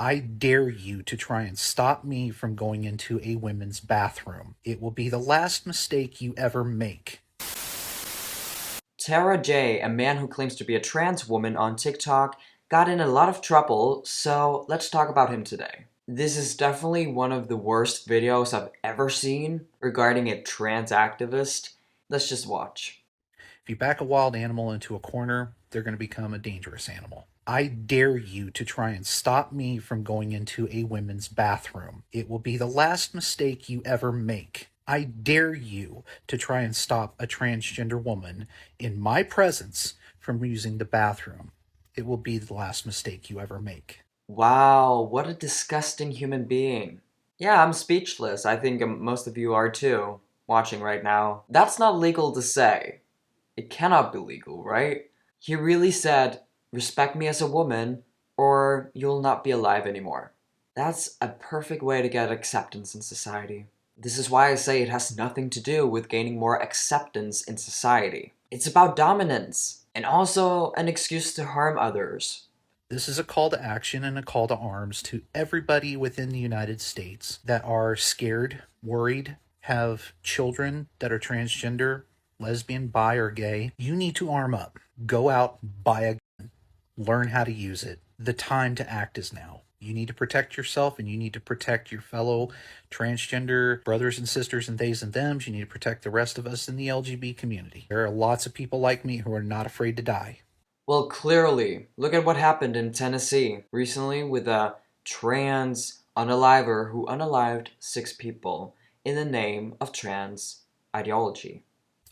I dare you to try and stop me from going into a women's bathroom. It will be the last mistake you ever make. Tara J, a man who claims to be a trans woman on TikTok, got in a lot of trouble, so let's talk about him today. This is definitely one of the worst videos I've ever seen regarding a trans activist. Let's just watch. If you back a wild animal into a corner, they're going to become a dangerous animal. I dare you to try and stop me from going into a women's bathroom. It will be the last mistake you ever make. I dare you to try and stop a transgender woman in my presence from using the bathroom. It will be the last mistake you ever make. Wow, what a disgusting human being. Yeah, I'm speechless. I think most of you are too, watching right now. That's not legal to say. It cannot be legal, right? He really said, respect me as a woman, or you'll not be alive anymore. That's a perfect way to get acceptance in society. This is why I say it has nothing to do with gaining more acceptance in society. It's about dominance, and also an excuse to harm others. This is a call to action and a call to arms to everybody within the United States that are scared, worried, have children that are transgender, lesbian, bi, or gay. You need to arm up. Go out, buy a gun, learn how to use it. The time to act is now. You need to protect yourself and you need to protect your fellow transgender brothers and sisters and theys and thems. You need to protect the rest of us in the LGBT community. There are lots of people like me who are not afraid to die. Well, clearly, look at what happened in Tennessee recently with a trans unaliver who unalived 6 people in the name of trans ideology.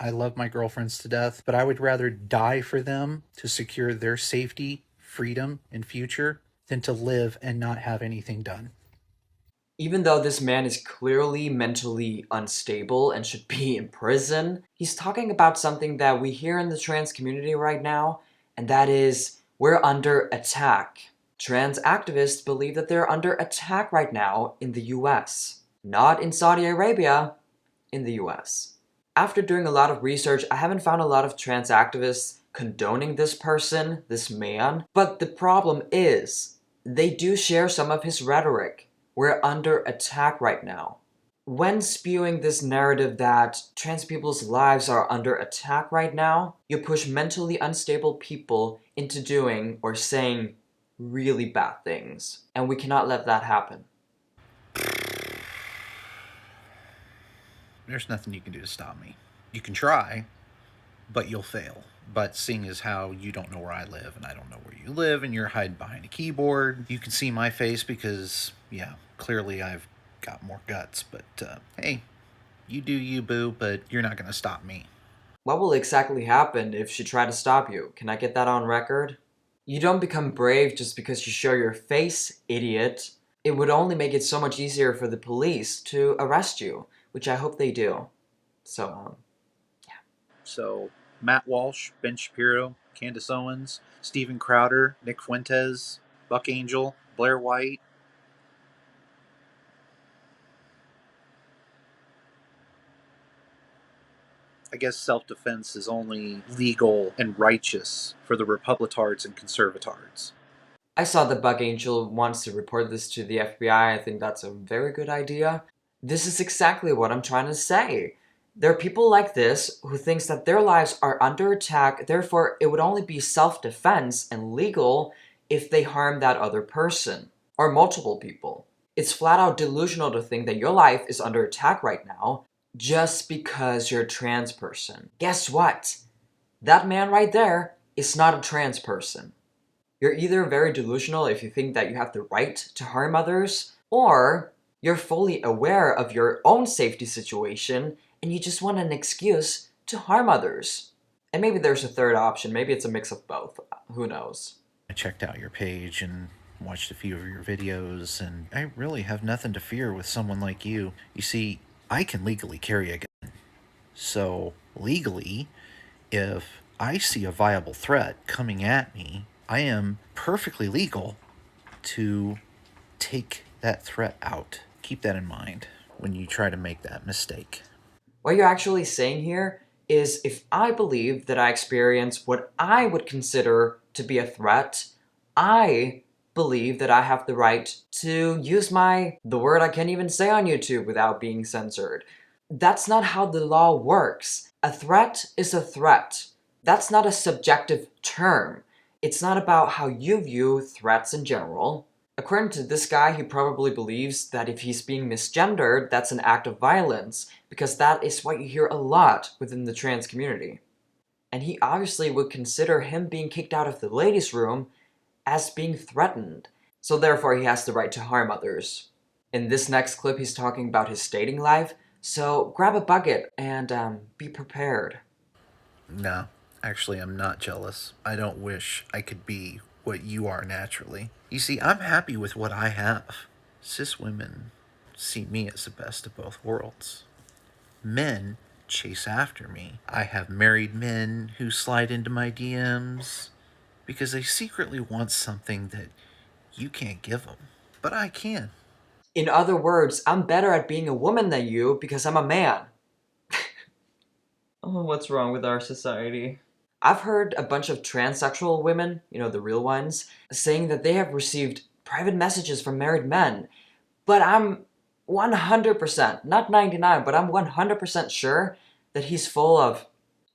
I love my girlfriends to death, but I would rather die for them to secure their safety, freedom, and future than to live and not have anything done. Even though this man is clearly mentally unstable and should be in prison, he's talking about something that we hear in the trans community right now, and that is we're under attack. Trans activists believe that they're under attack right now in the US. Not in Saudi Arabia, in the US. After doing a lot of research, I haven't found a lot of trans activists condoning this person, this man, but the problem is, they do share some of his rhetoric. We're under attack right now. When spewing this narrative that trans people's lives are under attack right now, you push mentally unstable people into doing or saying really bad things. And we cannot let that happen. There's nothing you can do to stop me. You can try, but you'll fail. But seeing as how you don't know where I live and I don't know where you live and you're hiding behind a keyboard, you can see my face because, yeah, clearly I've got more guts. But hey, you do you, boo, but you're not going to stop me. What will exactly happen if she tried to stop you? Can I get that on record? You don't become brave just because you show your face, idiot. It would only make it so much easier for the police to arrest you, which I hope they do. So, So, Matt Walsh, Ben Shapiro, Candace Owens, Steven Crowder, Nick Fuentes, Buck Angel, Blair White. I guess self-defense is only legal and righteous for the Republicards and conservatards. I saw that Bug Angel wants to report this to the FBI. I think that's a very good idea. This is exactly what I'm trying to say. There are people like this who thinks that their lives are under attack, therefore it would only be self-defense and legal if they harm that other person, or multiple people. It's flat out delusional to think that your life is under attack right now just because you're a trans person. Guess what? That man right there is not a trans person. You're either very delusional if you think that you have the right to harm others, or you're fully aware of your own safety situation and you just want an excuse to harm others. And maybe there's a third option, maybe it's a mix of both. Who knows? I checked out your page and watched a few of your videos, and I really have nothing to fear with someone like you. You see, I can legally carry a gun. So, legally, if I see a viable threat coming at me, I am perfectly legal to take that threat out. Keep that in mind when you try to make that mistake. What you're actually saying here is if I believe that I experience what I would consider to be a threat, I believe that I have the right to use the word I can't even say on YouTube without being censored. That's not how the law works. A threat is a threat. That's not a subjective term. It's not about how you view threats in general. According to this guy, he probably believes that if he's being misgendered, that's an act of violence, because that is what you hear a lot within the trans community. And he obviously would consider him being kicked out of the ladies' room as being threatened. So therefore, he has the right to harm others. In this next clip, he's talking about his dating life, so grab a bucket and be prepared. No, actually, I'm not jealous. I don't wish I could be what you are naturally. You see, I'm happy with what I have. Cis women see me as the best of both worlds. Men chase after me. I have married men who slide into my DMs because they secretly want something that you can't give them, but I can. In other words, I'm better at being a woman than you because I'm a man. Oh, what's wrong with our society? I've heard a bunch of transsexual women, the real ones, saying that they have received private messages from married men. But I'm 100%, not 99, but I'm 100% sure that he's full of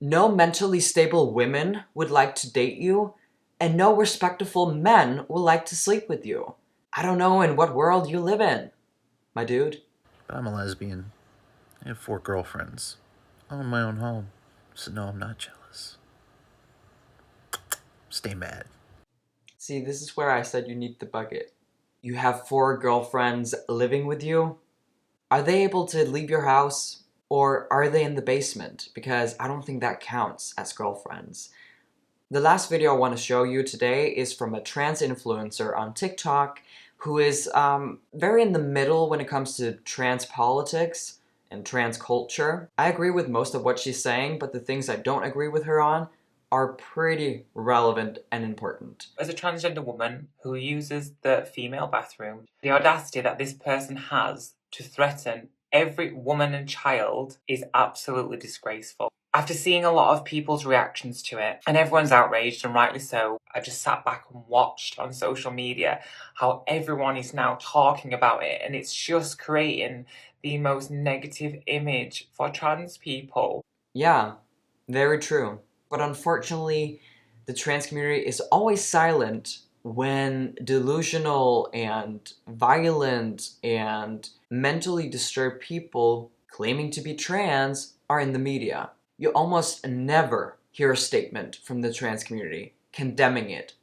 no mentally stable women would like to date you, and no respectful men will like to sleep with you. I don't know in what world you live in, my dude. But I'm a lesbian. I have 4 girlfriends. I own my own home. So no, I'm not jealous. Stay mad. See, this is where I said you need the bucket. You have 4 girlfriends living with you? Are they able to leave your house? Or are they in the basement? Because I don't think that counts as girlfriends. The last video I want to show you today is from a trans influencer on TikTok who is very in the middle when it comes to trans politics and trans culture. I agree with most of what she's saying, but the things I don't agree with her on are pretty relevant and important. As a transgender woman who uses the female bathroom, the audacity that this person has to threaten every woman and child is absolutely disgraceful. After seeing a lot of people's reactions to it, and everyone's outraged, and rightly so, I just sat back and watched on social media how everyone is now talking about it, and it's just creating the most negative image for trans people. Yeah, very true. But unfortunately, the trans community is always silent when delusional and violent and mentally disturbed people claiming to be trans are in the media. You almost never hear a statement from the trans community condemning it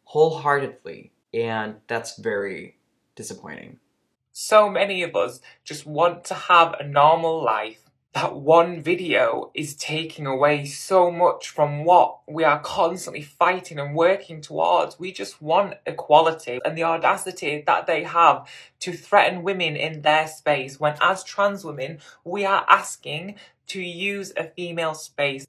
wholeheartedly, and that's very disappointing. So many of us just want to have a normal life. That one video is taking away so much from what we are constantly fighting and working towards. We just want equality, and the audacity that they have to threaten women in their space when, as trans women, we are asking to use a female space.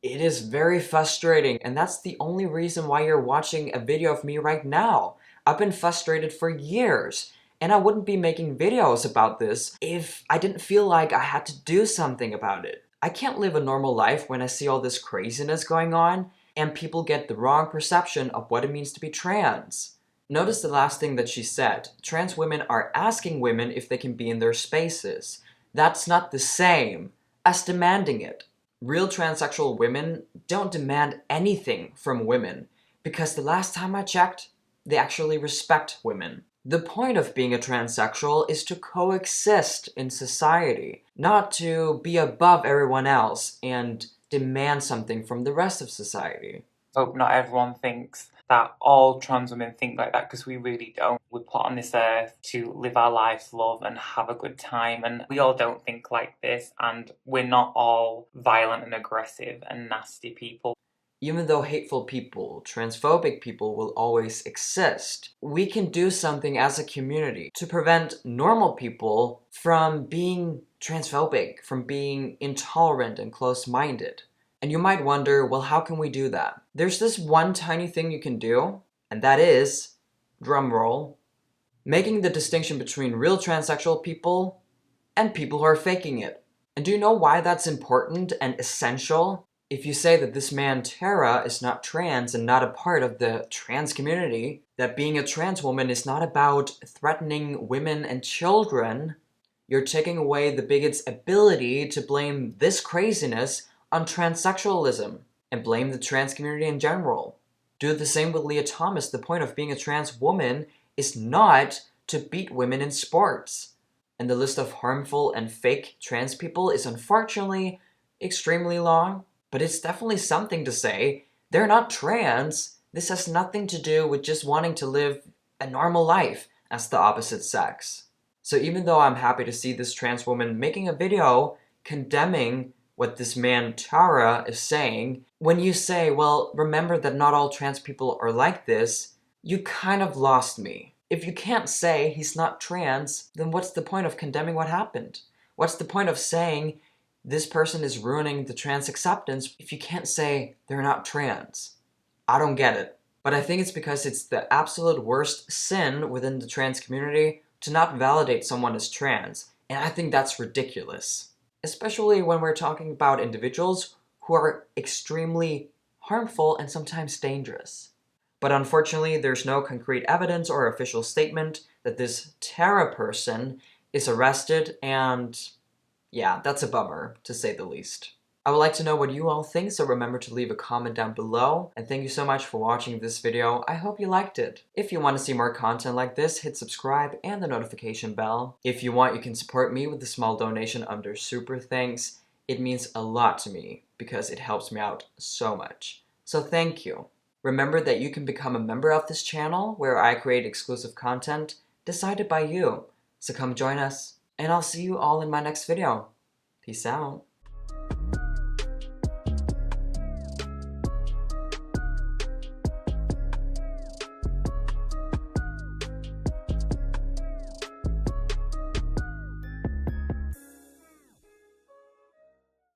It is very frustrating, and that's the only reason why you're watching a video of me right now. I've been frustrated for years, and I wouldn't be making videos about this if I didn't feel like I had to do something about it. I can't live a normal life when I see all this craziness going on, and people get the wrong perception of what it means to be trans. Notice the last thing that she said. Trans women are asking women if they can be in their spaces. That's not the same as demanding it. Real transsexual women don't demand anything from women because the last time I checked, they actually respect women. The point of being a transsexual is to coexist in society, not to be above everyone else and demand something from the rest of society. Hope not everyone thinks that all trans women think like that, because we really don't. We're put on this earth to live our lives, love, and have a good time, and we all don't think like this, and we're not all violent and aggressive and nasty people. Even though hateful people, transphobic people will always exist, we can do something as a community to prevent normal people from being transphobic, from being intolerant and close-minded. And you might wonder, well, how can we do that? There's this one tiny thing you can do, and that is, drumroll, making the distinction between real transsexual people and people who are faking it. And do you know why that's important and essential? If you say that this man Tara is not trans and not a part of the trans community, that being a trans woman is not about threatening women and children, you're taking away the bigot's ability to blame this craziness on transsexualism and blame the trans community in general. Do the same with Leah Thomas. The point of being a trans woman is not to beat women in sports. And the list of harmful and fake trans people is unfortunately extremely long, but it's definitely something to say. They're not trans. This has nothing to do with just wanting to live a normal life as the opposite sex. So even though I'm happy to see this trans woman making a video condemning what this man Tara is saying, when you say, well, remember that not all trans people are like this, you kind of lost me. If you can't say he's not trans, then what's the point of condemning what happened? What's the point of saying this person is ruining the trans acceptance if you can't say they're not trans? I don't get it. But I think it's because it's the absolute worst sin within the trans community to not validate someone as trans. And I think that's ridiculous. Especially when we're talking about individuals who are extremely harmful and sometimes dangerous. But unfortunately, there's no concrete evidence or official statement that this Tara person is arrested, and yeah, that's a bummer, to say the least. I would like to know what you all think, so remember to leave a comment down below. And thank you so much for watching this video. I hope you liked it. If you want to see more content like this, hit subscribe and the notification bell. If you want, you can support me with a small donation under Super Thanks. It means a lot to me because it helps me out so much. So thank you. Remember that you can become a member of this channel where I create exclusive content decided by you. So come join us, and I'll see you all in my next video. Peace out.